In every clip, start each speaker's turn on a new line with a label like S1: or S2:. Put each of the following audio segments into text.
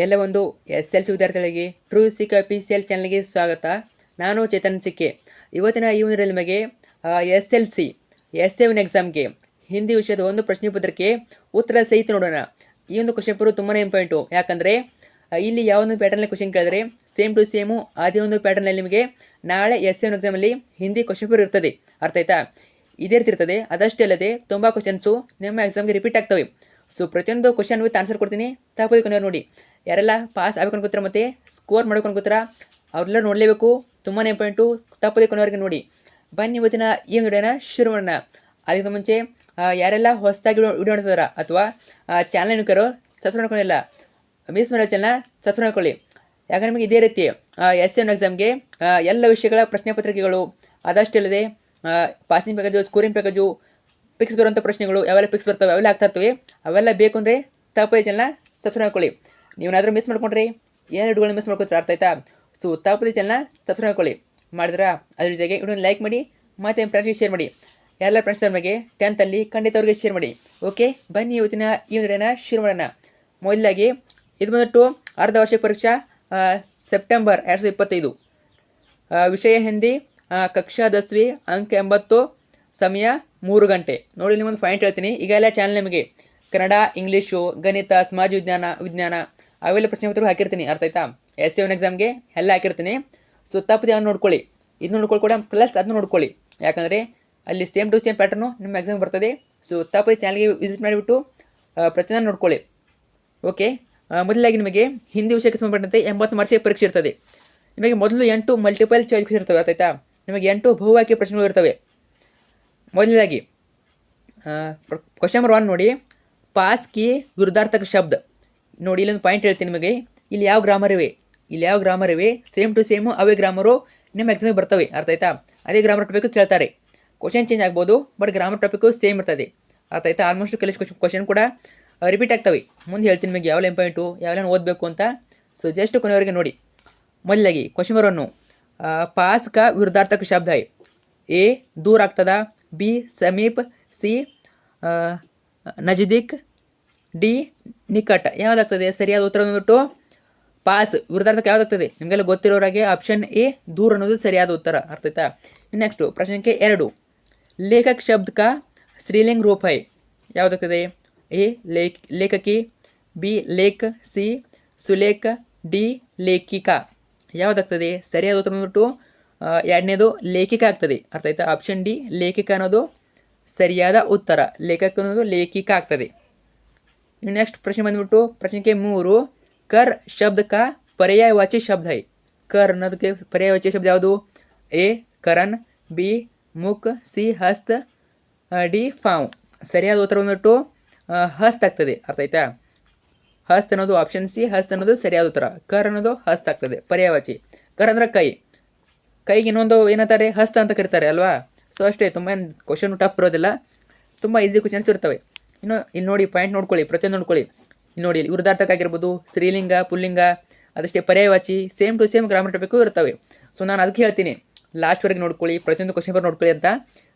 S1: ಎಲ್ಲ ಒಂದು SLC ವಿದ್ಯಾರ್ಥಿಗಳಿಗೆ ಟ್ರೂ ಸಿಕ್ PCL ಚಾನಲ್ಗೆ ಸ್ವಾಗತ. ನಾನು ಚೇತನ್ ಸಿಕ್ಕೆ. ಇವತ್ತಿನ ಈ ಒಂದು ನಿಮಗೆ SLC S7 ಎಕ್ಸಾಮ್ಗೆ ಹಿಂದಿ ವಿಷಯದ ಒಂದು ಪ್ರಶ್ನೆ ಪತ್ರಿಕೆ ಉತ್ತರ ಸಹಿತ ನೋಡೋಣ. ಈ ಒಂದು ಕ್ವಶನ್ ಪೇಪರ್ ತುಂಬಾ ಇಂಪಾರ್ಟೆಂಟು. ಯಾಕಂದರೆ ಇಲ್ಲಿ ಯಾವೊಂದು ಪ್ಯಾಟರ್ನಲ್ಲಿ ಕ್ವಶನ್ ಕೇಳಿದ್ರೆ ಸೇಮ್ ಟು ಸೇಮು ಅದೇ ಒಂದು ಪ್ಯಾಟರ್ನಲ್ಲಿ ನಿಮಗೆ ನಾಳೆ S7 ಎಕ್ಸಾಮಲ್ಲಿ ಹಿಂದಿ ಕ್ವಶನ್ ಪೇಪರ್ ಇರ್ತದೆ. ಅರ್ಥ ಆಯ್ತಾ? ಇದೇ ರೀತಿ ಇರ್ತದೆ. ಅದಷ್ಟೇ ಅಲ್ಲದೆ ತುಂಬ ಕ್ವಶನ್ಸು ನಿಮ್ಮ ಎಕ್ಸಾಮ್ಗೆ ರಿಪೀಟ್ ಆಗ್ತವೆ. ಸೊ ಪ್ರತಿಯೊಂದು ಕ್ವಶನ್ ವಿತ್ ಆನ್ಸರ್ ಕೊಡ್ತೀನಿ, ತಪ್ಪೋದಕ್ಕೆ ನೋಡಿ. ಯಾರೆಲ್ಲ ಪಾಸ್ ಆಗ್ಬೇಕು ಅನ್ಕೋತೀರ ಮತ್ತು ಸ್ಕೋರ್ ಮಾಡ್ಬೇಕು ಅನ್ಕೋತೀರ ಅವರೆಲ್ಲ ನೋಡಲೇಬೇಕು. ತುಂಬಾ ಇಂಪಾರ್ಟೆಂಟು, ತಪ್ಪದೆ ಕೊನೆವರೆಗೆ ನೋಡಿ. ಬನ್ನಿ ಇವತ್ತಿನ ಈ ವಿಡಿಯೋನ ಶುರು ಮಾಡೋಣ. ಅದಕ್ಕಿಂತ ಮುಂಚೆ ಯಾರೆಲ್ಲ ಹೊಸದಾಗಿ ವಿಡಿಯೋ ನೋಡ್ತಿದಾರ ಅಥವಾ ಚಾನಲ್ ಏನಕ್ಕಾರೋ ಸಬ್ಸ್ಕ್ರೈಬ್ ಮಾಡ್ಕೊಳ್ಳಿಲ್ಲ, ಮಿಸ್ ಮಾಡೋ ಚಾನಲ್ ಸಬ್ಸ್ಕ್ರೈಬ್ ಮಾಡ್ಕೊಳ್ಳಿ. ಯಾಕಂದ್ರೆ ನಿಮಗೆ ಇದೇ ರೀತಿ S7 ಎಕ್ಸಾಮ್ಗೆ ಎಲ್ಲ ವಿಷಯಗಳ ಪ್ರಶ್ನೆ ಪತ್ರಿಕೆಗಳು, ಅದಷ್ಟೇ ಅಲ್ಲದೆ ಪಾಸಿಂಗ್ ಪ್ಯಾಕೇಜು, ಸ್ಕೋರಿಂಗ್ ಪ್ಯಾಕೇಜು, ಪಿಕ್ಸ್ ಬರುವಂಥ ಪ್ರಶ್ನೆಗಳು ಯಾವೆಲ್ಲ ಪಿಕ್ಸ್ ಬರ್ತವೆ ಅವೆಲ್ಲ ಆಗ್ತಾ ಇರ್ತವೆ. ಅವೆಲ್ಲ ಬೇಕು ಅಂದರೆ ತಪ್ಪದೆ ಚಾನಲ್ನ ಸಬ್ಸ್ಕ್ರೈಬ್ ಮಾಡ್ಕೊಳ್ಳಿ. ನೀವೇನಾದರೂ ಮಿಸ್ ಮಾಡ್ಕೊಂಡ್ರೆ ಏನು ವಿಡಿಯೋಗಳನ್ನ ಮಿಸ್ ಮಾಡ್ಕೊತೀರ, ಅರ್ಥ ಆಯ್ತಾ? ಸೊ ತಪ್ಪದೆ ಚಾನಲ್ನ ಸಬ್ಸ್ಕ್ರೈಬ್ ಮಾಡ್ಕೊಳ್ಳಿ. ಮಾಡಿದ್ರಾ? ಅದ್ರ ಜೊತೆಗೆ ವಿಡಿಯೋನ ಲೈಕ್ ಮಾಡಿ ಮತ್ತು ಫ್ರೆಂಡ್ಸ್ಗೆ ಶೇರ್ ಮಾಡಿ. ಎಲ್ಲ ಫ್ರೆಂಡ್ಸ್ ನಮಗೆ 10th ಖಂಡಿತ ಅವ್ರಿಗೆ ಶೇರ್ ಮಾಡಿ. ಓಕೆ, ಬನ್ನಿ ಇವತ್ತಿನ ಈ ವಿಡಿಯೋನ ಶುರು ಮಾಡೋಣ. ಮೊದಲಾಗಿ ಇದು ಬಂದ್ಬಿಟ್ಟು ಅರ್ಧ ವಾರ್ಷಿಕ ಪರೀಕ್ಷಾ ಸೆಪ್ಟೆಂಬರ್ 2025. ವಿಷಯ ಹಿಂದಿ, ಕಕ್ಷಾ 10वीं, ಅಂಕ 80, ಸಮಯ 3 ಗಂಟೆ. ನೋಡಿ, ನಿಮ್ಮೊಂದು ಪಾಯಿಂಟ್ ಹೇಳ್ತೀನಿ. ಈಗ ಎಲ್ಲ ಚಾನಲ್ ನಿಮಗೆ ಕನ್ನಡ, ಇಂಗ್ಲೀಷು, ಗಣಿತ, ಸಮಾಜ ವಿಜ್ಞಾನ ಅವೆಲ್ಲ ಪ್ರಶ್ನೆ ಪತ್ರ ಹಾಕಿರ್ತೀನಿ. ಅರ್ಥ ಆಯ್ತಾ? S7 ಎಕ್ಸಾಮ್ಗೆ ಎಲ್ಲ ಹಾಕಿರ್ತೀನಿ. ಸೊ ತಪ್ಪದೆ ಅವ್ನು ನೋಡ್ಕೊಳ್ಳಿ. ಇದು ನೋಡ್ಕೊಳ್ಳಿ ಕೂಡ, ಪ್ಲಸ್ ಅದನ್ನು ನೋಡ್ಕೊಳ್ಳಿ. ಯಾಕಂದರೆ ಅಲ್ಲಿ ಸೇಮ್ ಟು ಸೇಮ್ ಪ್ಯಾಟರ್ನು ನಿಮ್ಮ ಎಕ್ಸಾಮ್ ಬರ್ತದೆ. ಸೊ ತಪ್ಪದೆ ಚಾನಲ್ಗೆ ವಿಸಿಟ್ ಮಾಡಿಬಿಟ್ಟು ಪ್ರತಿಯೊಂದು ನೋಡ್ಕೊಳ್ಳಿ. ಓಕೆ, ಮೊದಲಾಗಿ ನಿಮಗೆ ಹಿಂದಿ ವಿಷಯಕ್ಕೆ ಸಂಬಂಧಪಟ್ಟಂತೆ 80 ಮಾರ್ಕ್ಸಿಗೆ ಪರೀಕ್ಷೆ ಇರ್ತದೆ. ನಿಮಗೆ ಮೊದಲು 8 ಮಲ್ಟಿಪಲ್ ಚಾಯ್ಸ್ ಇರ್ತವೆ. ಅರ್ಥ ಆಯ್ತಾ? ನಿಮಗೆ 8 ಬಹುವಾಕ್ಯ ಪ್ರಶ್ನೆಗಳು ಇರ್ತವೆ. ಮೊದಲಾಗಿ ಕ್ವಶನ್ ನಂಬರ್ 1 ನೋಡಿ. ಪಾಸ್ ಕಿ ವಿರುದ್ಧಾರ್ಥಕ ಶಬ್ದ. ನೋಡಿ, ಇಲ್ಲೊಂದು ಪಾಯಿಂಟ್ ಹೇಳ್ತೀನಿ ನಿಮಗೆ. ಇಲ್ಲಿ ಯಾವ ಗ್ರಾಮರ್ ಇವೆ ಸೇಮ್ ಟು ಸೇಮು ಅವೇ ಗ್ರಾಮರು ನಿಮ್ಮ ಎಕ್ಸಾಮಿಗೆ ಬರ್ತವೆ. ಅರ್ಥ ಆಯ್ತಾ? ಅದೇ ಗ್ರಾಮರ್ ಟಾಪಿಕ್ ಕೇಳ್ತಾರೆ. ಕ್ವಶನ್ ಚೇಂಜ್ ಆಗ್ಬೋದು, ಬಟ್ ಗ್ರಾಮರ್ ಟಾಪಿಕ್ಕು ಸೇಮ್ ಇರ್ತದೆ. ಅರ್ಥ ಆಯ್ತಾ? ಆಲ್ಮೋಸ್ಟ್ ಕೆಲವು ಕ್ವಶನ್ ಕೂಡ ರಿಪೀಟ್ ಆಗ್ತವೆ. ಮುಂದೆ ಹೇಳ್ತೀನಿ ನಿಮಗೆ ಯಾವೆಲ್ಲ ಇಂಪಾರ್ಟೆಂಟು, ಯಾವೆಲ್ಲ ಓದಬೇಕು ಅಂತ. ಸೊ ಜಸ್ಟ್ ಕೊನೆವರೆಗೆ ನೋಡಿ. ಮೊದಲಾಗಿ ಕ್ವಶನ್ ನಂಬರ್ 1, ಪಾಸ್ ಕಾ ವಿರುದ್ಧಾರ್ಥಕ ಶಬ್ದ ಹೈ. ಎ ದೂರ ಆಗ್ತದ, ಬಿ ಸಮೀಪ್, ಸಿ ನಜದೀಕ್, ಡಿ ನಿಕಟ. ಯಾವುದಾಗ್ತದೆ? ಸರಿಯಾದ ಉತ್ತರ ಬಂದ್ಬಿಟ್ಟು ಪಾಸ್. ವಿರುದ್ಧಾರ್ಥಕ ಯಾವುದಾಗ್ತದೆ? ನಿಮಗೆಲ್ಲ ಗೊತ್ತಿರೋರಾಗೆ ಆಪ್ಷನ್ ಎ ದೂರ ಅನ್ನೋದು ಸರಿಯಾದ ಉತ್ತರ. ಅರ್ಥ ಆಯ್ತಾ? ನೆಕ್ಸ್ಟು ಪ್ರಶ್ನೆ ಸಂಖ್ಯೆ 2, ಲೇಖಕ್ ಶಬ್ದ ಕಾ ಸ್ತ್ರೀಲಿಂಗ್ ರೂಪ ಹೈ. ಯಾವುದಾಗ್ತದೆ? ಎ ಲೇಖಕಿ, ಬಿ ಲೇಖ್, ಸಿ ಸುಲೇಖ, ಡಿ ಲೇಖಿಕಾ. ಯಾವುದಾಗ್ತದೆ? ಸರಿಯಾದ ಉತ್ತರ ಬಂದ್ಬಿಟ್ಟು ಎರಡನೇದು ಲೇಖಿಕ ಆಗ್ತದೆ. ಅರ್ಥ ಆಯ್ತಾ? ಆಪ್ಷನ್ ಡಿ ಲೇಖಿಕ ಅನ್ನೋದು ಸರಿಯಾದ ಉತ್ತರ. ಲೇಖಕ ಅನ್ನೋದು ಲೇಖಿಕ ಆಗ್ತದೆ. ನೆಕ್ಸ್ಟ್ ಪ್ರಶ್ನೆ ಬಂದ್ಬಿಟ್ಟು ಪ್ರಶ್ನೆ ಸಂಖ್ಯೆ 3, ಕರ್ ಶಬ್ದ ಕಾ ಪರ್ಯಾಯವಾಚಿ ಶಬ್ದ ಹೈ. ಕರ್ ಅನ್ನೋದಕ್ಕೆ ಪರ್ಯಾಯವಾಚಿ ಶಬ್ದ ಯಾವುದು? ಎ ಕರನ್, ಬಿ ಮುಖ್, ಸಿ ಹಸ್ತ್, ಡಿ ಫಾವ್. ಸರಿಯಾದ ಉತ್ತರ ಬಂದ್ಬಿಟ್ಟು ಹಸ್ತ್ ಆಗ್ತದೆ. ಅರ್ಥ ಆಯ್ತಾ? ಹಸ್ತ್ ಅನ್ನೋದು ಆಪ್ಷನ್ ಸಿ, ಹಸ್ತ್ ಅನ್ನೋದು ಸರಿಯಾದ ಉತ್ತರ. ಕರ್ ಅನ್ನೋದು ಹಸ್ತ್ ಆಗ್ತದೆ, ಪರ್ಯಾಯವಾಚಿ. ಕರ್ ಅಂದ್ರೆ ಕೈ. ಕೈಗೆ ಇನ್ನೊಂದು ಏನಂತಾರೆ? ಹಸ್ತ ಅಂತ ಕರೀತಾರೆ ಅಲ್ವಾ? ಸೊ ಅಷ್ಟೇ, ತುಂಬ ಏನು ಕ್ವಶನ್ ಟಫ್ ಇರೋದಿಲ್ಲ, ತುಂಬ ಈಸಿ ಕ್ವಶನ್ಸ್ ಇರ್ತವೆ. ಇನ್ನು ಇಲ್ಲಿ ನೋಡಿ, ಪಾಯಿಂಟ್ ನೋಡ್ಕೊಳ್ಳಿ, ಪ್ರತಿಯೊಂದು ನೋಡ್ಕೊಳ್ಳಿ. ಇಲ್ಲಿ ನೋಡಿ, ವಿರುದ್ಧಾರ್ಥಕ ಆಗಿರ್ಬೋದು, ಸ್ತ್ರೀಲಿಂಗ, ಪುಲ್ಲಿಂಗ, ಅದಷ್ಟೇ ಪರ್ಯಾಯವಾಚಿ, same to same grammar topic ಇರ್ತವೆ. ಸೊ ನಾನು ಅದಕ್ಕೆ ಹೇಳ್ತೀನಿ ಲಾಸ್ಟ್ವರೆಗೆ ನೋಡ್ಕೊಳ್ಳಿ, ಪ್ರತಿಯೊಂದು ಕ್ವಶನ್ ಪೇಪರ್ ನೋಡ್ಕೊಳ್ಳಿ ಅಂತ.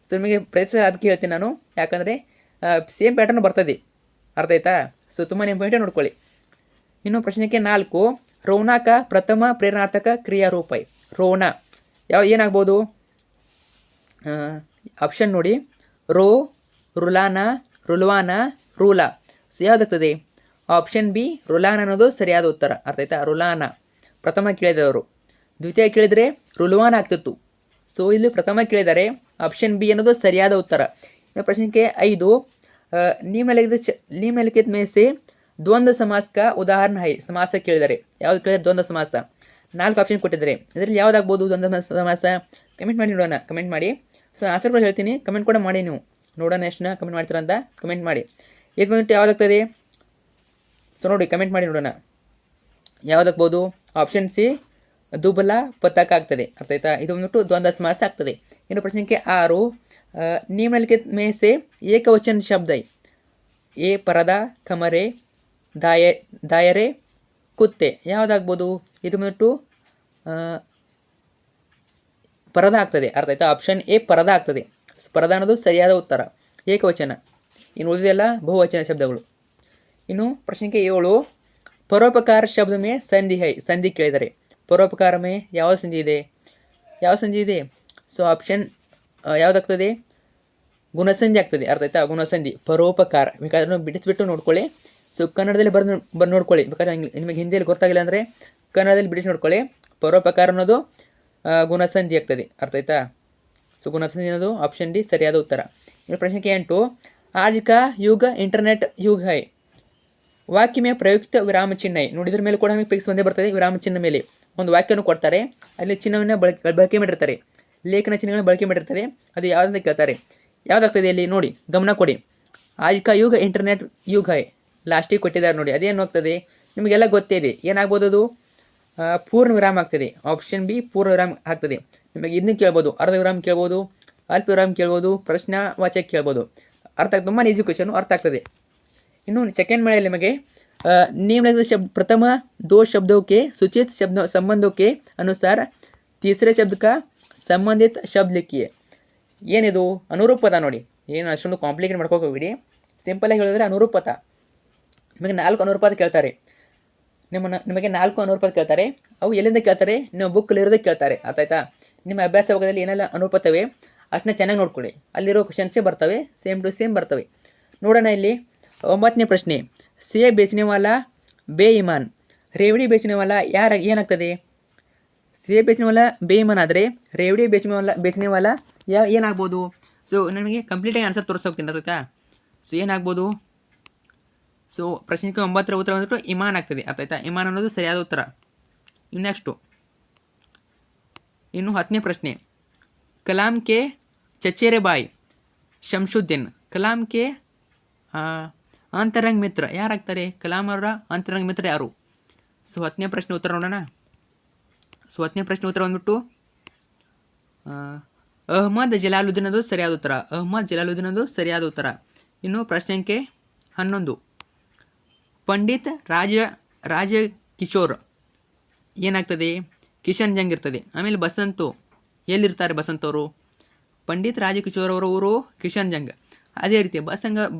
S1: ಸೊ ನಿಮಗೆ ಪ್ರತಿ ಅದಕ್ಕೆ ಹೇಳ್ತೀನಿ ನಾನು, ಯಾಕಂದರೆ ಸೇಮ್ ಪ್ಯಾಟರ್ನ್ ಬರ್ತದೆ. ಅರ್ಥ ಆಯ್ತಾ? ಸೊ ತುಂಬಾ ಇಂಪಾರ್ಟೆಂಟ್ ನೋಡ್ಕೊಳ್ಳಿ. ಇನ್ನು ಪ್ರಶ್ನೆ ಸಂಖ್ಯೆ 4, ರೋನಾಕ ಪ್ರಥಮ ಪ್ರೇರಣಾರ್ಥಕ ಕ್ರಿಯಾರೂಪ. ರೋನಾ ಏನಾಗ್ಬೋದು? ಆಪ್ಷನ್ ನೋಡಿ, ರೋ, ರುಲಾನ, ರುಲ್ವಾನ, ರೂಲಾ. ಸೊ ಯಾವುದಾಗ್ತದೆ? ಆಪ್ಷನ್ ಬಿ ರುಲಾನ ಅನ್ನೋದು ಸರಿಯಾದ ಉತ್ತರ. ಅರ್ಥ ಆಯ್ತಾ? ರುಲಾನ ಪ್ರಥಮ ಕೇಳಿದವರು. ದ್ವಿತೀಯ ಕೇಳಿದರೆ ರುಲ್ವಾನ ಆಗ್ತಿತ್ತು. ಸೊ ಇಲ್ಲಿ ಪ್ರಥಮ ಕೇಳಿದರೆ ಆಪ್ಷನ್ ಬಿ ಅನ್ನೋದು ಸರಿಯಾದ ಉತ್ತರ. ಪ್ರಶ್ನೆ ಸಂಖ್ಯೆ 5, ನಿಮ್ನಲಿಖಿತ में से ದ್ವಂದ್ವ ಸಮಾಸ ಕಾ ಉದಾಹರಣೆ ಹೈ. ಸಮಾಸ ಕೇಳಿದರೆ ಯಾವ್ದು ಕೇಳಿದರೆ? ದ್ವಂದ್ವ ಸಮಾಸ. 4 ಆಪ್ಷನ್ ಕೊಟ್ಟಿದ್ದಾರೆ. ಇದರಲ್ಲಿ ಯಾವುದಾಗ್ಬೋದು ದ್ವಂದ್ವ ಸಮಾಸ? ಕಮೆಂಟ್ ಮಾಡಿ ನೋಡೋಣ, ಕಮೆಂಟ್ ಮಾಡಿ. ಸೊ ಆನ್ಸರ್ ಕೂಡ ಹೇಳ್ತೀನಿ, ಕಮೆಂಟ್ ಕೂಡ ಮಾಡಿ. ನೀವು ನೋಡೋಣ ಎಷ್ಟು ಕಮೆಂಟ್ ಮಾಡ್ತೀರ ಅಂತ ಕಮೆಂಟ್ ಮಾಡಿ. ಇದು ಬಂದ್ಬಿಟ್ಟು ಯಾವುದಾಗ್ತದೆ? ಸೊ ನೋಡಿ, ಕಮೆಂಟ್ ಮಾಡಿ ನೋಡೋಣ ಯಾವುದಾಗ್ಬೋದು. ಆಪ್ಷನ್ ಸಿ ದುಬಲ ಪತಕ ಆಗ್ತದೆ. ಅರ್ಥ ಆಯ್ತಾ? ಇದು ಬಂದ್ಬಿಟ್ಟು ದ್ವಂದ್ವ ಸಮಾಸ ಆಗ್ತದೆ. ಇನ್ನು ಪ್ರಶ್ನೆ ಸಂಖ್ಯೆ 6, ನಿಮ್ನಲಿಖಿತ में से ಏಕವಚನ ಶಬ್ದ ಹೈ. ಎ ಪರದ, ಕಮರೆ, ದಾಯರೆ, ಕುತ್ತೆ. ಯಾವುದಾಗ್ಬೋದು? ಇದು ಬಂದ್ಬಿಟ್ಟು ಪರದ ಆಗ್ತದೆ. ಅರ್ಥ ಆಯ್ತಾ? ಆಪ್ಷನ್ ಎ ಪರದ ಆಗ್ತದೆ. ಪರದ ಅನ್ನೋದು ಸರಿಯಾದ ಉತ್ತರ, ಏಕವಚನ. ಇನ್ನು ಉಳಿದೆಲ್ಲ ಬಹುವಚನ ಶಬ್ದಗಳು. ಇನ್ನು ಪ್ರಶ್ನೆ ಸಂಖ್ಯೆ 7, ಪರೋಪಕಾರ ಶಬ್ದ ಮೇ ಸಂಧಿ ಹೈ, ಸಂಧಿ ಕೇಳಿದರೆ ಪರೋಪಕಾರ ಮೇ ಯಾವ ಸಂಧಿ ಇದೆ, ಯಾವ ಸಂಧಿ ಇದೆ? So option ಯಾವುದಾಗ್ತದೆ? ಗುಣಸಂಧಿ ಆಗ್ತದೆ. ಅರ್ಥ ಆಯ್ತಾ? ಗುಣಸಂಧಿ. ಪರೋಪಕಾರ ಬೇಕಾದ್ರೆ ಬಿಡಿಸ್ಬಿಟ್ಟು ನೋಡ್ಕೊಳ್ಳಿ. ಸೊ ಕನ್ನಡದಲ್ಲಿ ಬಂದು ನೋಡ್ಕೊಳ್ಳಿ. ಬೇಕಾದ್ರೆ ನಿಮಗೆ ಹಿಂದಿಯಲ್ಲಿ ಗೊತ್ತಾಗಿಲ್ಲ ಅಂದರೆ ಕನ್ನಡದಲ್ಲಿ ಬಿಡಿಸಿ ನೋಡ್ಕೊಳ್ಳಿ. ಪರೋಪಕಾರ ಅನ್ನೋದು ಗುಣಸಂಧಿ ಆಗ್ತದೆ. ಅರ್ಥ ಆಯ್ತಾ? ಸೊ ಗುಣಸಂಧಿ ಅನ್ನೋದು ಆಪ್ಷನ್ ಡಿ ಸರಿಯಾದ ಉತ್ತರ. ಇನ್ನು ಪ್ರಶ್ನೆ 8, ಆಜ್ ಕಾ ಯುಗ ಇಂಟರ್ನೆಟ್ ಯುಗ ಹೈ, ವಾಕ್ಯ ಮೇ ಪ್ರಯುಕ್ತ ವಿರಾಮ ಚಿಹ್ನೆ. ನೋಡಿದ್ರ ಮೇಲೆ ಕೂಡ ನಮಗೆ ಫಿಕ್ಸ್ ಬಂದೇ ಬರ್ತದೆ. ವಿರಾಮ ಚಿಹ್ನೆ ಮೇಲೆ ಒಂದು ವಾಕ್ಯವನ್ನು ಕೊಡ್ತಾರೆ, ಅಲ್ಲಿ ಚಿಹ್ನವನ್ನು ಬಳಕೆ ಮಾಡಿರ್ತಾರೆ, ಲೇಖನ ಚಿಹ್ನೆಗಳನ್ನು ಬಳಕೆ ಮಾಡಿರ್ತಾರೆ. ಅದು ಯಾವುದಂತ ಕೇಳ್ತಾರೆ, ಯಾವುದಾಗ್ತದೆ ಅಲ್ಲಿ ನೋಡಿ, ಗಮನ ಕೊಡಿ. ಆಜ್ ಕಾ ಯುಗ ಇಂಟರ್ನೆಟ್ ಯುಗ ಹೈ ಲಾಸ್ಟಿಗೆ ಕೊಟ್ಟಿದ್ದಾರೆ ನೋಡಿ, ಅದೇನು ಆಗ್ತದೆ ನಿಮಗೆಲ್ಲ ಗೊತ್ತೇ ಇದೆ. ಏನಾಗ್ಬೋದು ಅದು? ಪೂರ್ಣ ವಿರಾಮ ಆಗ್ತದೆ. ಆಪ್ಷನ್ ಬಿ ಪೂರ್ಣ ವಿರಾಮ ಆಗ್ತದೆ. ನಿಮಗೆ ಇದನ್ನು ಕೇಳ್ಬೋದು, ಅರ್ಧ ವಿರಾಮ ಕೇಳ್ಬೋದು, ಅಲ್ಪ ವಿರಾಮ ಕೇಳ್ಬೋದು, ಪ್ರಶ್ನಾವಾಚಕ ಕೇಳ್ಬೋದು. ಅರ್ಥ ಆಗ್ತದೆ, ತುಂಬ ಈಜಿ ಕ್ವೆಶ್ಚನ್ ಅರ್ಥ ಆಗ್ತದೆ. ಇನ್ನು ಸೆಕೆಂಡ್ ಮಳೆಯಲ್ಲಿ ನಿಮಗೆ निम्नलिखित शब्द प्रथम दो शब्दों के सूचित संबंधों के अनुसार तीसरे शब्द का संबंधित शब्द लिखिए. ಏನಿದು? ಅನುರೂಪ ಪದ ನೋಡಿ. ಏನು ಅಷ್ಟೊಂದು ಕಾಂಪ್ಲಿಕೇಟ್ ಮಾಡ್ಕೋಬೇಡಿ, ಸಿಂಪಲಾಗಿ ಹೇಳಿದ್ರೆ ಅನುರೂಪ ಪದ. ನಿಮಗೆ 4 ಅನುರೂಪ ಪದ ಕೇಳ್ತಾರೆ. ನಿಮಗೆ 4 ಅನುರೂಪ ಪದ ಕೇಳ್ತಾರೆ. ಅವು ಎಲ್ಲಿಂದ ಕೇಳ್ತಾರೆ? ನಿಮ್ಮ ಬುಕ್ಕಲ್ಲಿರೋದಕ್ಕೆ ಕೇಳ್ತಾರೆ. ಅರ್ಥ ಆಯ್ತಾ? ನಿಮ್ಮ ಅಭ್ಯಾಸ ಭಾಗದಲ್ಲಿ ಏನೆಲ್ಲ ಅನುರೂಪತವೆ ಅಷ್ಟನ್ನ ಚೆನ್ನಾಗಿ ನೋಡ್ಕೊಳ್ಳಿ. ಅಲ್ಲಿರೋ ಕ್ವಶನ್ಸೇ ಬರ್ತವೆ, ಸೇಮ್ ಟು ಸೇಮ್ ಬರ್ತವೆ. ನೋಡೋಣ ಇಲ್ಲಿ 9ನೇ ಪ್ರಶ್ನೆ. ಸೇಬ್ ಬೇಚನೆವಾಲ ಬೇಯಿಮಾನ್, ರೇವಡಿ ಬೇಚನೆವಾಲ ಏನಾಗ್ತದೆ? ಸೇಬ್ ಬೇಚನೆವಾಲ ಬೇಯಿಮಾನ್ ಆದರೆ ರೇವಡಿ ಬೇಚನೆವಾಲ ಏನಾಗ್ಬೋದು? ಸೊ ನನಗೆ ಕಂಪ್ಲೀಟಾಗಿ ಆನ್ಸರ್ ತೋರಿಸ್ತಾ ಆಯ್ತಾ? ಸೊ ಏನಾಗ್ಬೋದು? ಸೊ ಪ್ರಶ್ನೆ 9ರ ಉತ್ತರ ಬಂದ್ಬಿಟ್ಟು ಇಮಾನ್ ಆಗ್ತದೆ. ಅರ್ಥ ಆಯ್ತಾ? ಇಮಾನ್ ಅನ್ನೋದು ಸರಿಯಾದ ಉತ್ತರ. ನೆಕ್ಸ್ಟು ಇನ್ನು 10ನೇ ಪ್ರಶ್ನೆ. ಕಲಾಂ ಕೆ ಚಚೇರೆ ಬಾಯ್ ಶಂಶುದ್ದೀನ್, ಕಲಾಂ ಕೆ ಅಂತರಂಗ ಮಿತ್ರ ಯಾರಾಗ್ತಾರೆ? ಕಲಾಂ ಅವರ ಅಂತರಂಗ ಮಿತ್ರ ಯಾರು? ಸೊ 10ನೇ ಪ್ರಶ್ನೆ ಉತ್ತರ ನೋಡೋಣ. ಸೊ 10ನೇ ಪ್ರಶ್ನೆ ಉತ್ತರ ಬಂದ್ಬಿಟ್ಟು ಅಹ್ಮದ್ ಜಲಾಲುದ್ದೀನ್ ಅದು ಸರಿಯಾದ ಉತ್ತರ. ಅಹ್ಮದ್ ಜಲಾಲುದ್ದೀನ್ ಅದು ಸರಿಯಾದ ಉತ್ತರ. ಇನ್ನು ಪ್ರಶ್ನೆ ಸಂಖ್ಯೆ 11. ಪಂಡಿತ್ ರಾಜ ಕಿಶೋರ್ ಏನಾಗ್ತದೆ? ಕಿಶನ್ ಜಂಗ್ ಇರ್ತದೆ. ಆಮೇಲೆ ಬಸಂತು ಎಲ್ಲಿರ್ತಾರೆ? ಬಸಂತ್ ಅವರು ಪಂಡಿತ್ ರಾಜಕಿಶೋರ್ ಅವರ ಊರು ಕಿಶನ್ ಜಂಗ್. ಅದೇ ರೀತಿ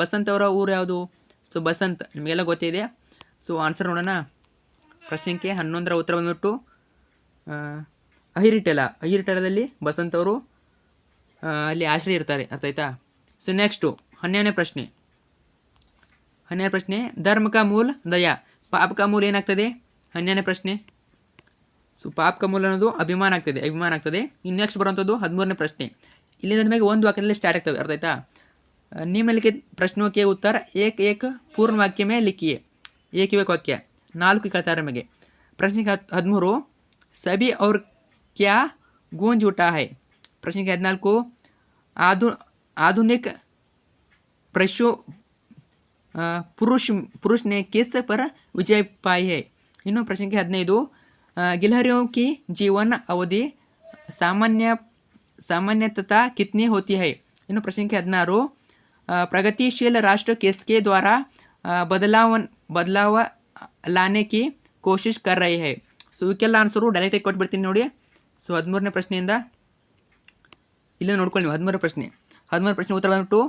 S1: ಬಸಂತ್ ಅವರ ಊರು ಯಾವುದು? ಸೊ ಬಸಂತ್ ನಿಮಗೆಲ್ಲ ಗೊತ್ತಿದೆ. ಸೊ ಆನ್ಸರ್ ನೋಡೋಣ. ಪ್ರಶ್ನೆ ಸಂಖ್ಯೆ 11ರ ಉತ್ತರ ಬಂದ್ಬಿಟ್ಟು ಅಹಿರಿಟಲದಲ್ಲಿ ಬಸಂತ್ ಅವರು ಅಲ್ಲಿ ಆಶ್ರಯ ಇರ್ತಾರೆ. ಅರ್ಥ ಆಯ್ತಾ? ಸೊ ನೆಕ್ಸ್ಟು 12ನೇ ಪ್ರಶ್ನೆ. ಧರ್ಮ ಕಾ ಮೂಲ ದಯಾ, ಪಾಪ ಕಾ ಮೂಲ ಏನಾಗ್ತದೆ? 12ನೇ ಪ್ರಶ್ನೆ. ಸೊ ಪಾಪ ಕಾ ಮೂಲ ಅನ್ನೋದು ಅಭಿಮಾನ ಆಗ್ತದೆ. ಇನ್ನು ನೆಕ್ಸ್ಟ್ ಬರುವಂಥದ್ದು 13ನೇ ಪ್ರಶ್ನೆ. ಇಲ್ಲಿಂದ ನಿಮಗೆ ಒಂದು ವಾಕ್ಯದಲ್ಲಿ ಸ್ಟಾರ್ಟ್ ಆಗ್ತವೆ. ಅರ್ಥ ಆಯ್ತಾ? ನಿಮ್ಮಲಿಖಿತ ಪ್ರಶ್ನೋं के उत्तर एक पूर्ण वाक्य में लिखिए. एक वाक्य 4 ಕೇಳ್ತಾರೆ ನಮಗೆ. ಪ್ರಶ್ನೆ 13. सभी और क्या गूंज उठा है. प्रश्न 14. आधुनिक पुरुष ने किस पर विजय पाई है. इನ್ನು प्रश्न 15. गिलहरियों की जीवन अवधि सामान्यतः कितनी होती है. इನ್ನು प्रश्न 16. प्रगतिशील राष्ट्र किसके द्वारा बदलाव लाने की कोशिश कर रहे हैं. ಸೊ ಇವಕ್ಕೆಲ್ಲ ಆನ್ಸರು ಡೈರೆಕ್ಟಾಗಿ ಕೊಟ್ಬಿಡ್ತೀನಿ ನೋಡಿ. ಸೊ 13ನೇ ಪ್ರಶ್ನೆಯಿಂದ ಇಲ್ಲ ನೋಡ್ಕೊಳ್ಳಿ ನೀವು. 13ನೇ ಪ್ರಶ್ನೆ ಉತ್ತರ ಬಂದ್ಬಿಟ್ಟು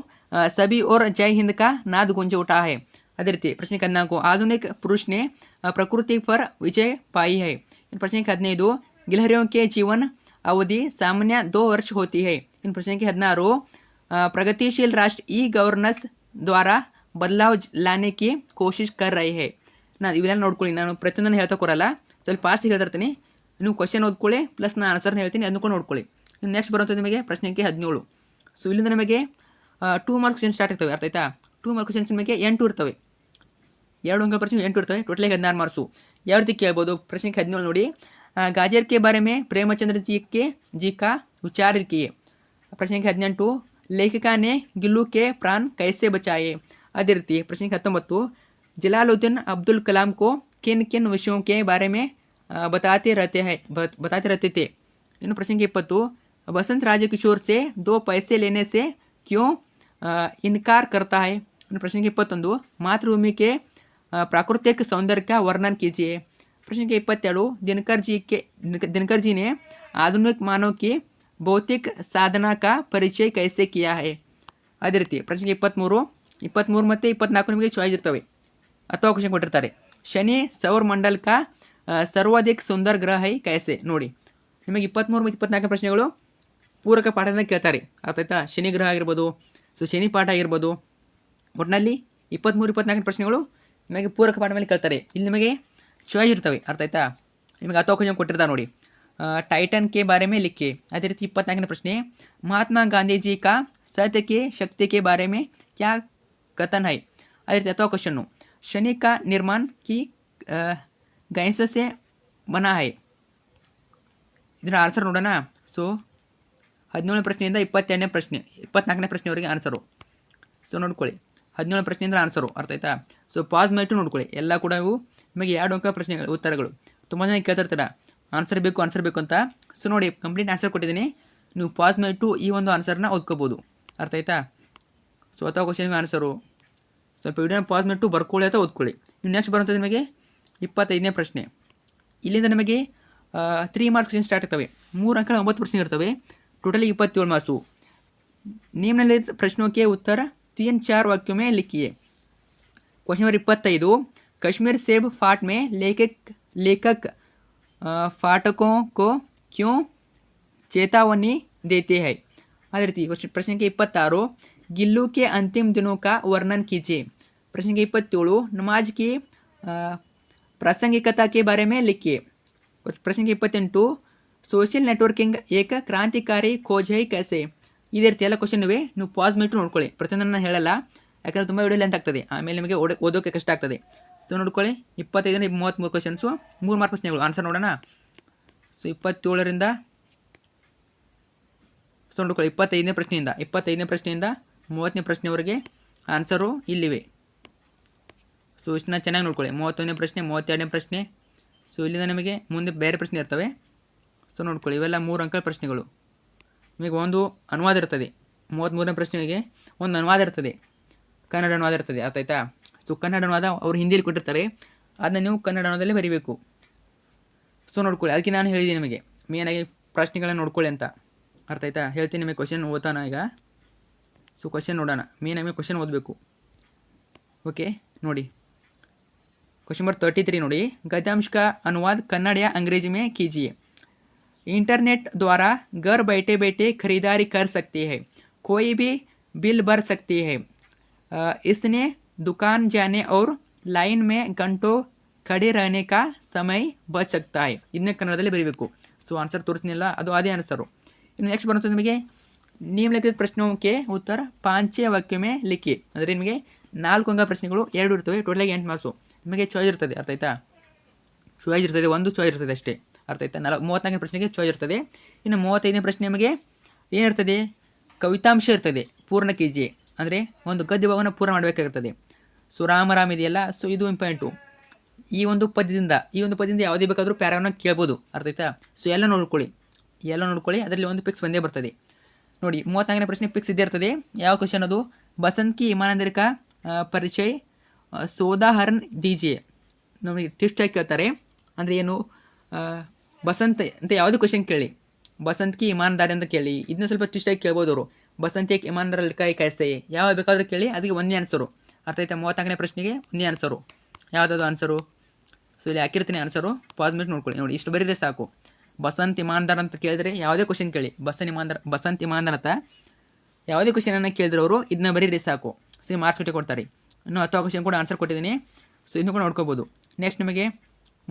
S1: ಸಬಿ और जय हिंद का नाद गूंज उठा है. ಅದೇ ರೀತಿ ಪ್ರಶ್ನೆ 14. आधुनिक पुरुष ने प्रकृति पर विजय पाई है. प्रश्ने 15. गिलहरियों के जीवन अवधि सामान्य 2 वर्ष होती है. इन प्रश्न 16. प्रगतिशील राष्ट्र ई गवर्नेंस द्वारा बदलाव लाने की कोशिश कर रहे हैं. ನಾನು ಇವೆಲ್ಲ ನೋಡ್ಕೊಳ್ಳಿ. ನಾನು ಪ್ರತಿಯೊಂದನ್ನು ಹೇಳ್ತಾ ಕೊರಲ್ಲ, ಸ್ವಲ್ಪ ಫಾಸ್ಟಿಗೆ ಹೇಳ್ತಿರ್ತೀನಿ. ನೀವು ಕ್ವಶನ್ ಓದ್ಕೊಳ್ಳಿ, ಪ್ಲಸ್ ನಾನು ಆನ್ಸರ್ನ ಹೇಳ್ತೀನಿ, ಅದನ್ನು ನೋಡ್ಕೊಳ್ಳಿ. ಇನ್ನು ನೆಕ್ಸ್ಟ್ ಬರುವಂಥದ್ದು ನಿಮಗೆ ಪ್ರಶ್ನೆ 17. ಸೊ ಇಲ್ಲಿಂದ ನಮಗೆ 2 ಮಾರ್ಕ್ಸ್ ಕ್ವಶನ್ ಸ್ಟಾರ್ಟ್ ಆಗ್ತವೆ. ಅರ್ಥ ಆಯ್ತಾ? 2 ಮಾರ್ಕ್ಸ್ ಕ್ವಶನ್ಸ್ ನಿಮಗೆ 8 ಇರ್ತವೆ. 2 ಅಂಕ ಪ್ರಶ್ನೆ 8 ಇರ್ತವೆ. ಟೋಟಲಾಗಿ 16 ಮಾರ್ಕ್ಸು. ಯಾವ ರೀತಿ ಕೇಳ್ಬೋದು? ಪ್ರಶ್ನೆ 17 ನೋಡಿ. गाजर के बारे में प्रेमचंद्र जी का विचार किए. प्रश्न 18. लेखिका ने गिल्लू के प्राण कैसे बचाए. अದೇ ರೀತಿ ಪ್ರಶ್ನೆ 19. जलालुद्दीन अब्दुल कलाम को किन किन विषयों के बारे में बताते रहते थे. इನ್ನು प्रश्न 20. बसंत राजकिशोर से 2 पैसे लेने से क्यों इनकार करता है. इನ್ನು प्रश्न 21. मातृभूमि के प्राकृतिक सौंदर्य का वर्णन कीजिए. प्रश्न 22. दिनकर जी ने आधुनिक मानव की भौतिक साधना का परिचय कैसे किया है. ಅದೇ ರೀತಿ ಪ್ರಶ್ನೆ 23 ಮತ್ತು 24 ನಿಮಗೆ ಚಾಯ್ಸ್ ಇರ್ತವೆ. ಅಥವಾ ಕ್ವಶನ್ ಕೊಟ್ಟಿರ್ತಾರೆ. ಶನಿ ಸೌರಮಂಡಲ ಕಾ ಸರ್ವಾಧಿಕ ಸುಂದರ ಗ್ರಹ ಹೈ ಕೈಸೆ. ನೋಡಿ ನಿಮಗೆ 23 ಮತ್ತು 24 ಪ್ರಶ್ನೆಗಳು ಪೂರಕ ಪಾಠದಿಂದ ಕೇಳ್ತಾರೆ. ಅರ್ಥ ಆಯ್ತಾ? ಶನಿ ಗ್ರಹ ಆಗಿರ್ಬೋದು, ಸೊ ಶನಿ ಪಾಠ ಆಗಿರ್ಬೋದು, ಒಟ್ಟಿನಲ್ಲಿ 23, 24 ಪ್ರಶ್ನೆಗಳು ನಿಮಗೆ ಪೂರಕ ಪಾಠ ಮೇಲೆ ಕೇಳ್ತಾರೆ. ಇಲ್ಲಿ ನಿಮಗೆ ಚಾಯ್ಸ್ ಇರ್ತವೆ. ಅರ್ಥ ಆಯ್ತಾ? ನಿಮಗೆ 10 ಕ್ವಶನ್ ಕೊಟ್ಟಿರ್ತಾರೆ ನೋಡಿ. टाइटन के बारे में लिखिए. ಅದೇ ರೀತಿ 24ನೇ ಪ್ರಶ್ನೆ, ಮಹಾತ್ಮ ಗಾಂಧೀಜಿ ಕಾ सत्य के शक्ति के बारे में क्या कथन है. ಅದೇ ರೀತಿ 10వ ಕ್ವಶನ್ನು, शनि का निर्माण की गैसों से बना है. ಇದರ ಆನ್ಸರ್ ನೋಡೋಣ. ಸೊ 17ನೇ ಪ್ರಶ್ನೆಯಿಂದ 22ನೇ ಪ್ರಶ್ನೆ 24ನೇ ಪ್ರಶ್ನೆವರೆಗೆ ಆನ್ಸರು. ಸೊ ನೋಡ್ಕೊಳ್ಳಿ, 17ನೇ ಪ್ರಶ್ನೆಯಿಂದ ಆನ್ಸರು. ಅರ್ಥ ಆಯ್ತಾ? ಸೊ ಪಾಸ್ ಮಾಡಿಟ್ಟು ನೋಡ್ಕೊಳ್ಳಿ. ಎಲ್ಲ ಕೂಡ ಇವು ನಿಮಗೆ 2 ಅಂಕ ಪ್ರಶ್ನೆಗಳು, ಉತ್ತರಗಳು. ತುಂಬ ಜನ ಕೇಳ್ತಿರ್ತೀರ ಆನ್ಸರ್ ಬೇಕು ಅಂತ. ಸೊ ನೋಡಿ, ಕಂಪ್ಲೀಟ್ ಆನ್ಸರ್ ಕೊಟ್ಟಿದ್ದೀನಿ. ನೀವು ಪಾಸ್ ಮಾಡಿಟ್ಟು ಈ ಒಂದು ಆನ್ಸರ್ನ ಓದ್ಕೋಬೋದು. ಅರ್ಥ ಆಯ್ತಾ? ಸೊ 10వ ಕ್ವಶನ್ಗೆ ಆನ್ಸರು. ಸ್ವಲ್ಪ ವಿಡಿಯೋನ ಪಾಸ್ ಮಾಡಿಟ್ಟು ಬರ್ಕೊಳ್ಳಿ ಅಥವಾ ಓದ್ಕೊಳ್ಳಿ. ನೀವು ನೆಕ್ಸ್ಟ್ ಬರುವಂಥದ್ದು ನಿಮಗೆ 25ನೇ ಪ್ರಶ್ನೆ. ಇಲ್ಲಿಂದ ನಿಮಗೆ 3 ಮಾರ್ಕ್ಸ್ ಕ್ವಶನ್ ಸ್ಟಾರ್ಟ್ ಆಗ್ತವೆ. 3 ಅಂಕಗಳ 9 ಪ್ರಶ್ನೆ ಇರ್ತವೆ. Totally 27 marks. ನಿಮ್ನಲ್ಲಿದ್ದ ಪ್ರಶ್ನೋಕ್ಕೆ ಉತ್ತರ 3-4 वाक्यों में लिखिए. क्वेश्चन नंबर 25, कश्मीर सेब फाट में लेखक फाटकों को क्यों चेतावनी देते हैं. अದೇ ರೀತಿ ಪ್ರಶ್ನೆ ಸಂಖ್ಯೆ 26, गिल्लू के अंतिम दिनों का वर्णन कीजिए. प्रश्न संख्या 27, नमाज की प्रासंगिकता के बारे में लिखिए. प्रश्न संख्या 28, सोशल नेटवर्किंग एक क्रांतिकारी खोज है कैसे. ಇದೇ ರೀತಿ ಎಲ್ಲ ಕ್ವಶನ್ ಇವೆ. ನೀವು ಪಾಸ್ ಮಾಡಿಟ್ಟು ನೋಡ್ಕೊಳ್ಳಿ. ಪ್ರತಿಯೊಂದನ್ನು ನಾನು ಹೇಳಲ್ಲ, ಯಾಕಂದರೆ ತುಂಬ ವಿಡಿಯೋ ಲೆಂತ್ ಆಗ್ತದೆ, ಆಮೇಲೆ ನಿಮಗೆ ಓದೋಕ್ಕೆ ಕಷ್ಟ ಆಗ್ತದೆ. ಸೊ ನೋಡ್ಕೊಳ್ಳಿ, 25ರಿಂದ 33 ಕ್ವಶನ್ಸು, 3 ಮಾರ್ಕ್ ಪ್ರಶ್ನೆಗಳು. ಆನ್ಸರ್ ನೋಡೋಣ. ಸೊ 27ರಿಂದ ಸೊ ನೋಡ್ಕೊಳ್ಳಿ, 25ನೇ ಪ್ರಶ್ನೆಯಿಂದ 30ನೇ ಪ್ರಶ್ನೆವರೆಗೆ ಆನ್ಸರು ಇಲ್ಲಿವೆ. ಸೊ ಇಷ್ಟನ್ನ ಚೆನ್ನಾಗಿ ನೋಡ್ಕೊಳ್ಳಿ. 31ನೇ ಪ್ರಶ್ನೆ, 32ನೇ ಪ್ರಶ್ನೆ. ಸೊ ಇಲ್ಲಿಂದ ನಿಮಗೆ ಮುಂದೆ ಬೇರೆ ಪ್ರಶ್ನೆ ಇರ್ತವೆ. ಸೊ ನೋಡ್ಕೊಳ್ಳಿ, ಇವೆಲ್ಲ 3 ಅಂಕಗಳ ಪ್ರಶ್ನೆಗಳು. ನಿಮಗೆ ಒಂದು ಅನುವಾದ ಇರ್ತದೆ. 33ನೇ ಪ್ರಶ್ನೆಗೆ ಒಂದು ಅನುವಾದ ಇರ್ತದೆ, ಕನ್ನಡ ಅನುವಾದ ಇರ್ತದೆ. ಅರ್ಥ ಆಯ್ತಾ? ಸೊ ಕನ್ನಡ ಅನುವಾದ ಅವರು ಹಿಂದಿಯಲ್ಲಿ ಕೊಟ್ಟಿರ್ತಾರೆ, ಅದನ್ನ ನೀವು ಕನ್ನಡ ಅನುವಾದದಲ್ಲಿ ಬರೀಬೇಕು. ಸೊ ನೋಡ್ಕೊಳ್ಳಿ, ಅದಕ್ಕೆ ನಾನು ಹೇಳಿದ್ದೀನಿ ನಿಮಗೆ ಮೇನಾಗಿ ಪ್ರಶ್ನೆಗಳನ್ನ ನೋಡ್ಕೊಳ್ಳಿ ಅಂತ. ಅರ್ಥ ಆಯ್ತಾ? ಹೇಳ್ತೀನಿ ನಿಮಗೆ. ಕ್ವಶನ್ ಓದ್ತಾನ ಈಗ. ಸೊ ಕ್ವಶನ್ ನೋಡೋಣ. ಮೇನಾಗಿ ಕ್ವಶನ್ ಓದಬೇಕು. ಓಕೆ ನೋಡಿ, क्वेश्चन नंबर 33 ನೋಡಿ, गद्यांश का अनुवाद कन्नड़ या अंग्रेजी में कीजिए. इंटरनेट द्वारा घर बैठे बैठे खरीदारी कर सकते हैं, कोई भी बिल भर सकती है. इसने दुकान जाने और लाइन में घंटों खड़े रहने का समय बच सकता है. ಇದನ್ನೇ ಕನ್ನಡದಲ್ಲಿ ಬರೀಬೇಕು. ಸೊ ಆನ್ಸರ್ ತೋರಿಸ್ನಿಲ್ಲ, ಅದು ಅದೇ ಆನ್ಸರು. ಇನ್ನು ನೆಕ್ಸ್ಟ್ ಬರುತ್ತೆ ನಿಮಗೆ, ನಿಮ್ನಲಿಖಿತ ಪ್ರಶ್ನೆಗೆ ಉತ್ತರ 5 वाक्यों में लिखिए. ಅಂದರೆ ನಿಮಗೆ 4 ಅಂಕ ಪ್ರಶ್ನೆಗಳು 2 ಇರ್ತವೆ. ಟೋಟಲಾಗಿ 8 ಮಾರ್ಕ್ಸು. ನಿಮಗೆ ಚಾಯ್ಸ್ ಇರ್ತದೆ. ಅರ್ಥ ಆಯ್ತಾ? ಚಾಯ್ಸ್ ಇರ್ತದೆ, ಒಂದು ಚಾಯ್ಸ್ ಇರ್ತದೆ ಅಷ್ಟೇ. ಅರ್ಥ ಆಯ್ತಾ? 34ನೇ ಪ್ರಶ್ನೆಗೆ ಚಾಯ್ಸ್ ಇರ್ತದೆ. ಇನ್ನು 35ನೇ ಪ್ರಶ್ನೆ ನಿಮಗೆ ಏನಿರ್ತದೆ, ಕವಿತಾಂಶ ಇರ್ತದೆ. ಪೂರ್ಣ ಕೆ.ಜಿ. ಅಂದರೆ ಒಂದು ಗದ್ಯ ಭಾಗವನ್ನು ಪೂರ್ಣ ಮಾಡಬೇಕಾಗಿರ್ತದೆ. ಸೊ ರಾಮ ಇದೆಯಲ್ಲ, ಸೊ ಇದು ಇಂಪಾರ್ಟೆಂಟು. ಈ ಒಂದು ಪದ್ಯದಿಂದ ಯಾವುದೇ ಬೇಕಾದರೂ ಪ್ಯಾರಾವನ್ನು ಕೇಳ್ಬೋದು. ಅರ್ಥ ಆಯ್ತಾ? ಸೊ ಎಲ್ಲ ನೋಡ್ಕೊಳ್ಳಿ. ಅದರಲ್ಲಿ ಒಂದು ಪಿಕ್ಸ್ ಬಂದೇ ಬರ್ತದೆ. ನೋಡಿ, 34ನೇ ಪ್ರಶ್ನೆ ಪಿಕ್ಸ್ ಇದ್ದೇ ಇರ್ತದೆ. ಯಾವ ಕ್ವಶನ್ ಅದು, ಬಸಂತ್ ಕಿ ಇಮಾನಂದರ್ ಕಾ ಪರಿಚಯ ಸೋದಾಹರಣ್ ದೀಜಿಯೆ. ನಮಗೆ ಟಿಸ್ಟಾಗಿ ಕೇಳ್ತಾರೆ. ಅಂದರೆ ಏನು, ಬಸಂತ್ ಅಂತ ಯಾವುದೇ ಕ್ವಶನ್ ಕೇಳಿ, ಬಸಂತ್ ಕಿ ಇಮಾನ್ದಾರಿ ಅಂತ ಕೇಳಿ, ಇದನ್ನ ಸ್ವಲ್ಪ ಟಿಸ್ಟಾಗಿ ಕೇಳ್ಬೋದು ಅವರು. ಬಸಂತ್ ಏಕ್ ಇಮಾನ್ದಾರ್ ಲಡ್ಕಾಯಿ ಕಾಯಿಸ್ತಾಯಿ, ಯಾವ ಬೇಕಾದರೂ ಕೇಳಿ, ಅದಕ್ಕೆ ಒಂದೇ ಆನ್ಸರು. ಅರ್ಥ ಆಯ್ತಾ? 34ನೇ ಪ್ರಶ್ನೆಗೆ ಒಂದೇ ಆನ್ಸರು. ಯಾವುದಾದ್ರು ಆನ್ಸರು. ಸೊ ಇಲ್ಲಿ ಹಾಕಿರ್ತೀನಿ ಆನ್ಸರು, ಪಾಸ್ ಮಾಡಿ ನೋಡ್ಕೊಳ್ಳಿ. ನೋಡಿ, ಇಷ್ಟು ಬರೀದ್ರೆ ಸಾಕು. ಬಸಂತ್ ಇಮಾನ್ದಾರ್ ಅಂತ ಕೇಳಿದ್ರೆ ಯಾವುದೇ ಕ್ವಶನ್ ಕೇಳಿ, ಬಸಂತ್ ಇಮಾನ್ದಾರ್ ಅಂತ ಯಾವುದೇ ಕ್ವಶನನ್ನು ಕೇಳಿದ್ರೆ ಅವರು ಇದನ್ನ ಬರೀರಿ ಸಾಕು. ಸೊ ಮಾರ್ಕ್ಸ್ ಕೊಡ್ತಾರೆ. ಇನ್ನು 10 ಕ್ವಶನ್ ಕೂಡ ಆನ್ಸರ್ ಕೊಟ್ಟಿದ್ದೀನಿ. ಸೊ ಇದನ್ನು ಕೂಡ ನೋಡ್ಕೋಬೋದು. ನೆಕ್ಸ್ಟ್ ನಿಮಗೆ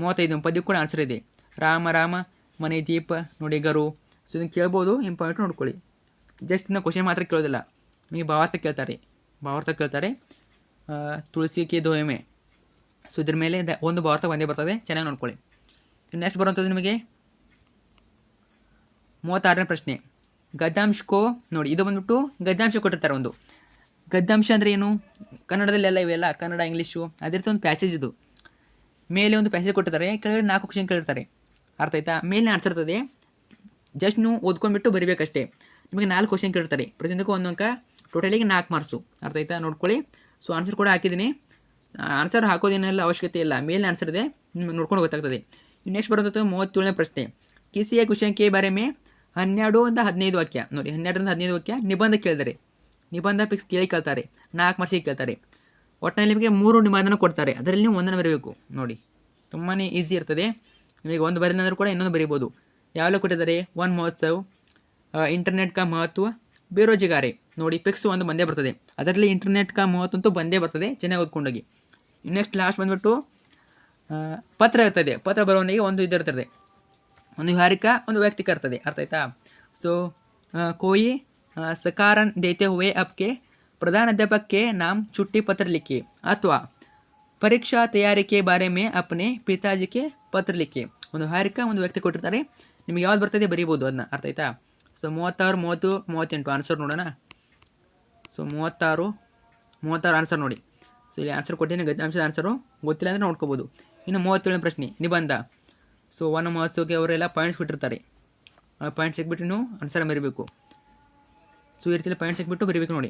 S1: 35 ಪದ್ಯಕ್ಕೆ ಕೂಡ ಆನ್ಸರ್ ಇದೆ. ರಾಮ ಮನೆ ದೀಪ ನೋಡಿ ಗರು. ಸೊ ಇದನ್ನು ಕೇಳ್ಬೋದು, ಇಂಪಾರ್ಟೆಂಟ್ ನೋಡ್ಕೊಳ್ಳಿ. ಜಸ್ಟ್ ಇನ್ನು ಕ್ವಶನ್ ಮಾತ್ರ ಕೇಳೋದಿಲ್ಲ, ನಿಮಗೆ ಭಾವಾರ್ಥ ಕೇಳ್ತಾರೆ. ತುಳಸಿ ಕೆ ದೋಯಮೆ. ಸೊ ಇದ್ರ ಮೇಲೆ ಒಂದು ಭಾವಾರ್ಥ ಒಂದೇ ಬರ್ತದೆ, ಚೆನ್ನಾಗಿ ನೋಡ್ಕೊಳ್ಳಿ. ನೆಕ್ಸ್ಟ್ ಬರುವಂಥದ್ದು ನಿಮಗೆ 36ನೇ ಪ್ರಶ್ನೆ, ಗದ್ಯಾಂಶಕೋ ನೋಡಿ. ಇದು ಬಂದ್ಬಿಟ್ಟು ಗದ್ಯಾಂಶ ಕೊಟ್ಟಿರ್ತಾರೆ. ಒಂದು ಗದ್ಯಾಂಶ ಅಂದರೆ ಏನು, ಕನ್ನಡದಲ್ಲೆಲ್ಲ ಇವೆಲ್ಲ ಕನ್ನಡ ಇಂಗ್ಲೀಷು ಅದೇ ರೀತಿ ಒಂದು ಪ್ಯಾಸೇಜ್. ಇದು ಮೇಲೆ ಒಂದು ಪ್ಯಾಸೇಜ್ ಕೊಟ್ಟಿರ್ತಾರೆ, ಕೆಳಗಡೆ 4 ಕ್ವಶನ್ ಕೇಳಿರ್ತಾರೆ. ಅರ್ಥ ಆಯ್ತಾ? ಮೇಲೆ ಆನ್ಸರ್ ಇರ್ತದೆ, ಜಸ್ಟ್ ನೀವು ಓದ್ಕೊಂಡ್ಬಿಟ್ಟು ಬರೀಬೇಕಷ್ಟೇ. ನಿಮಗೆ 4 ಕ್ವಶನ್ ಕೇಳಿರ್ತಾರೆ, ಪ್ರತಿಯೊಂದಕ್ಕೂ 1 ಅಂಕ, ಟೋಟಲಿಗೆ 4 ಮಾರ್ಕ್ಸು. ಅರ್ಥ ಆಯ್ತಾ? ನೋಡ್ಕೊಳ್ಳಿ. ಸೊ ಆನ್ಸರ್ ಕೂಡ ಹಾಕಿದ್ದೀನಿ. ಆನ್ಸರ್ ಹಾಕೋದೇನೆಲ್ಲ ಅವಶ್ಯಕತೆ ಇಲ್ಲ, ಮೇಲೆ ಆನ್ಸರ್ ಇದೆ, ನಿಮಗೆ ನೋಡ್ಕೊಂಡು ಗೊತ್ತಾಗ್ತದೆ. ನೆಕ್ಸ್ಟ್ ಬರೋದು 37ನೇ ಪ್ರಶ್ನೆ, ಕಿಸಿಯ ಕ್ವಶನ್ ಕೆ ಬಾರೆ ಮೇ 12 15 ವಾಕ್ಯ. ನೋಡಿ, 12ರಿಂದ 15 ವಾಕ್ಯ ನಿಬಂಧ ಕೇಳಿದರೆ, ನಿಬಂಧ ಪಿಕ್ಸ್ ಕೇಳ್ತಾರೆ, 4 ಮಾರ್ಕ್ಸಿಗೆ ಕೇಳ್ತಾರೆ. ಒಟ್ಟಿನಲ್ಲಿ ನಿಮಗೆ 3 ನಿಬಂಧನೆ ಕೊಡ್ತಾರೆ, ಅದರಲ್ಲಿ ನೀವು ಒಂದನ್ನು ಬರೀಬೇಕು. ನೋಡಿ ತುಂಬಾ ಈಸಿ ಇರ್ತದೆ. ನಿಮಗೆ ಒಂದು ಬರೀದಂದ್ರೂ ಕೂಡ ಇನ್ನೊಂದು ಬರೀಬೋದು. ಯಾವೆಲ್ಲ ಕೊಟ್ಟಿದ್ದಾರೆ? वन महोत्सव, ಇಂಟರ್ನೆಟ್ ಕಾ ಮಹತ್ವ, ಬೇರೋಜಗಾರಿ. ನೋಡಿ ಫಿಕ್ಸ್ ಒಂದು ಬಂದೇ ಬರ್ತದೆ, ಅದರಲ್ಲಿ ಇಂಟರ್ನೆಟ್ ಕಾ ಮಹತ್ವ ಅಂತೂ ಬಂದೇ ಬರ್ತದೆ. ಚೆನ್ನಾಗಿ ಓದ್ಕೊಂಡೋಗಿ. ನೆಕ್ಸ್ಟ್ ಲಾಸ್ಟ್ ಬಂದುಬಿಟ್ಟು ಪತ್ರ ಇರ್ತದೆ. ಪತ್ರ ಬರೋವನಿಗೆ ಒಂದು ಇದು ಇರ್ತದೆ, ಒಂದು ವ್ಯವಹಾರಿಕ ಒಂದು ವೈಯಕ್ತಿಕ ಇರ್ತದೆ. ಅರ್ಥ ಆಯ್ತಾ? ಸೊ कोई सकारण देते हुए आपके प्रधान अध्यापक के नाम छुट्टी पत्र लिखिए अथवा परीक्षा तैयारी के बारे में अपने पिताजी के पत्र लिखिए. ಒಂದು ವ್ಯವಹಾರಿಕ ಒಂದು ವ್ಯಕ್ತಿ ಕೊಟ್ಟಿರ್ತಾರೆ, ನಿಮಗೆ ಯಾವ್ದು ಬರ್ತದೆ ಬರೀಬೋದು ಅದನ್ನ. ಅರ್ಥ ಆಯ್ತಾ? ಸೊ 36, 30, 38 ಆನ್ಸರ್ ನೋಡೋಣ. ಸೊ 36 ಆನ್ಸರ್ ನೋಡಿ. ಸೊ ಇಲ್ಲಿ ಆನ್ಸರ್ ಕೊಟ್ಟಿದ್ದೀನಿ, ಗದ್ಯಾಂಶದ ಆನ್ಸರು ಗೊತ್ತಿಲ್ಲ ಅಂದರೆ ನೋಡ್ಕೋಬೋದು. ಇನ್ನು 37ನೇ ಪ್ರಶ್ನೆ ನಿಬಂಧ. ಸೊ वन महोत्सवಕ್ಕೆ ಅವರೆಲ್ಲ ಪಾಯಿಂಟ್ಸ್ ಕೊಟ್ಟಿರ್ತಾರೆ, ಪಾಯಿಂಟ್ಸ್ ಸಿಕ್ಬಿಟ್ಟು ನೀವು ಆನ್ಸರ್ ಬರೀಬೇಕು. ಸೊ ಈ ರೀತಿಯಲ್ಲಿ ಪಾಯಿಂಟ್ಸ್ ಸಿಕ್ಬಿಟ್ಟು ಬರೀಬೇಕು ನೋಡಿ.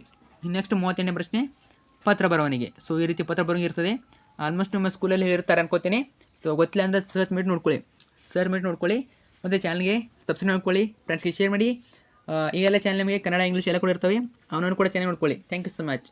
S1: ನೆಕ್ಸ್ಟ್ 38ನೇ ಪ್ರಶ್ನೆ ಪತ್ರ ಬರವಣಿಗೆ. ಸೊ ಈ ರೀತಿ ಪತ್ರ ಬರವಣಿಗೆ ಇರ್ತದೆ. ಆಲ್ಮೋಸ್ಟ್ ನಿಮ್ಮ ಸ್ಕೂಲಲ್ಲಿ ಹೇಳಿರ್ತಾರೆ ಅನ್ಕೋತೀನಿ. ಸೊ ಗೊತ್ತಿಲ್ಲ ಅಂದರೆ ಸರ್ಚ್ ಮಾಡಿ ನೋಡ್ಕೊಳ್ಳಿ. ಮತ್ತು ಚಾನಲ್ಗೆ ಸಬ್ಸ್ಕ್ರೈಬ್ ಮಾಡ್ಕೊಳ್ಳಿ, ಫ್ರೆಂಡ್ಸ್ಗೆ ಶೇರ್ ಮಾಡಿ. ಈಗೆಲ್ಲ ಚಾನಲ್ ನಿಮಗೆ ಕನ್ನಡ ಇಂಗ್ಲೀಷ್ ಎಲ್ಲ ಕೂಡ ಇರ್ತವೆ, ಅವನನ್ನು ಕೂಡ ಚೆನ್ನಾಗಿ ನೋಡ್ಕೊಳ್ಳಿ. Thank you so much.